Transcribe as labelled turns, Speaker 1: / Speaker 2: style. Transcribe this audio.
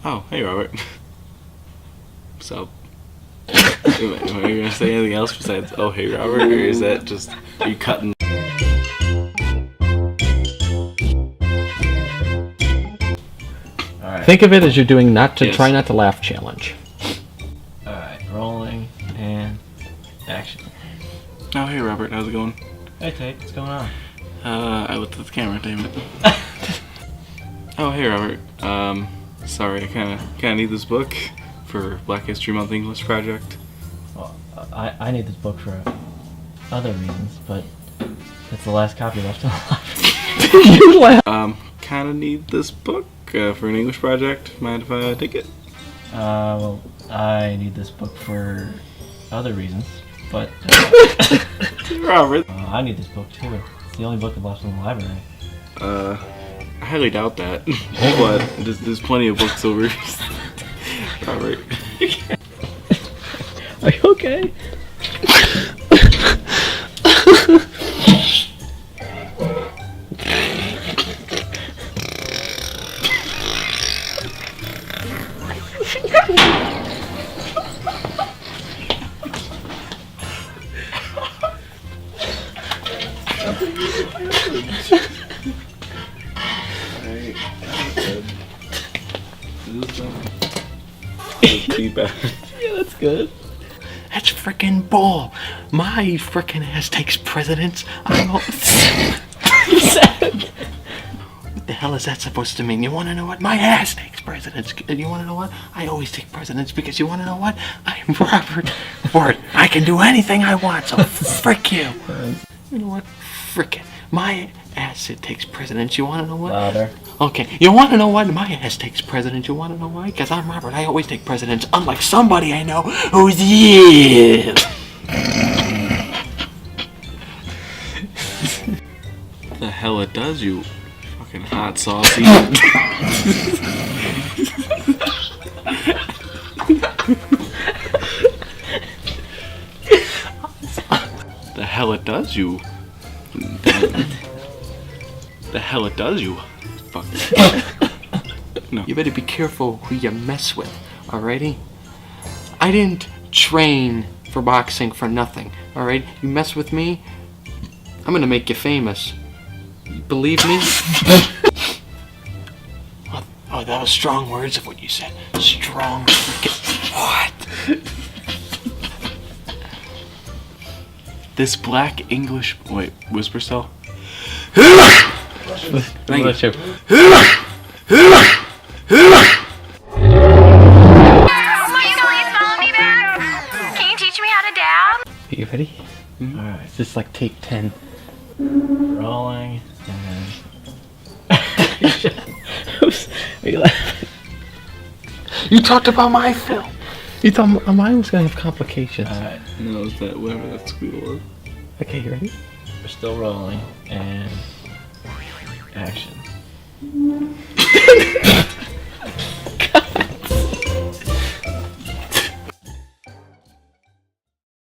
Speaker 1: Oh, hey Robert. So, am I gonna say anything else besides "Oh, hey Robert," or is that just are you cutting?
Speaker 2: All right.
Speaker 3: Think of it as you're doing
Speaker 1: Yes.
Speaker 3: try not to laugh challenge.
Speaker 2: All right. Rolling and action.
Speaker 1: Oh, hey Robert, how's it going?
Speaker 2: Hey Tate, what's going on?
Speaker 1: I looked at the camera, damn it. Oh, hey Robert. Sorry, I kinda need this book for Black History Month English project.
Speaker 2: Well, I need this book for other reasons, but it's the last copy left in the library.
Speaker 3: You laugh.
Speaker 1: Kinda need this book for an English project. Mind if I take it?
Speaker 2: Well, I need this book for other reasons, but
Speaker 1: Robert.
Speaker 2: I need this book too. It's the only book left in the library.
Speaker 1: I highly doubt that. But there's plenty of books over. Robert.
Speaker 3: Are you okay?
Speaker 1: Feedback.
Speaker 3: Yeah, that's good. That's frickin' bull. My frickin' ass takes precedence. What the hell is that supposed to mean? You wanna know what? My ass takes precedence. You wanna know what? I always take precedence because you wanna know what? I'm Robert Ford. I can do anything I want, so frick you. You know what? Frick it. My ass it takes precedence. You wanna know what?
Speaker 2: Louder.
Speaker 3: Okay, you wanna know what? My ass takes precedence. You wanna know why? Because I'm Robert. I always take precedence, unlike somebody I know who's you.
Speaker 1: The hell it does, you fucking hot saucy. The hell it does, you. The hell it does, you. Fuck. No.
Speaker 3: You better be careful who you mess with, alrighty? I didn't train for boxing for nothing, alright? You mess with me, I'm gonna make you famous. Believe me? Oh, that was strong words of what you said. Strong freaking... What?
Speaker 1: This black English. Wait, whisper cell? Thank you.
Speaker 3: Are you ready?
Speaker 2: All right.
Speaker 3: Just like take 10.
Speaker 2: Rolling and
Speaker 3: Are you laughing? You talked about my film. You thought mine was gonna have complications.
Speaker 2: all right.
Speaker 1: No, is that whatever that squeal was?
Speaker 3: Okay, you ready?
Speaker 2: We're still rolling and action.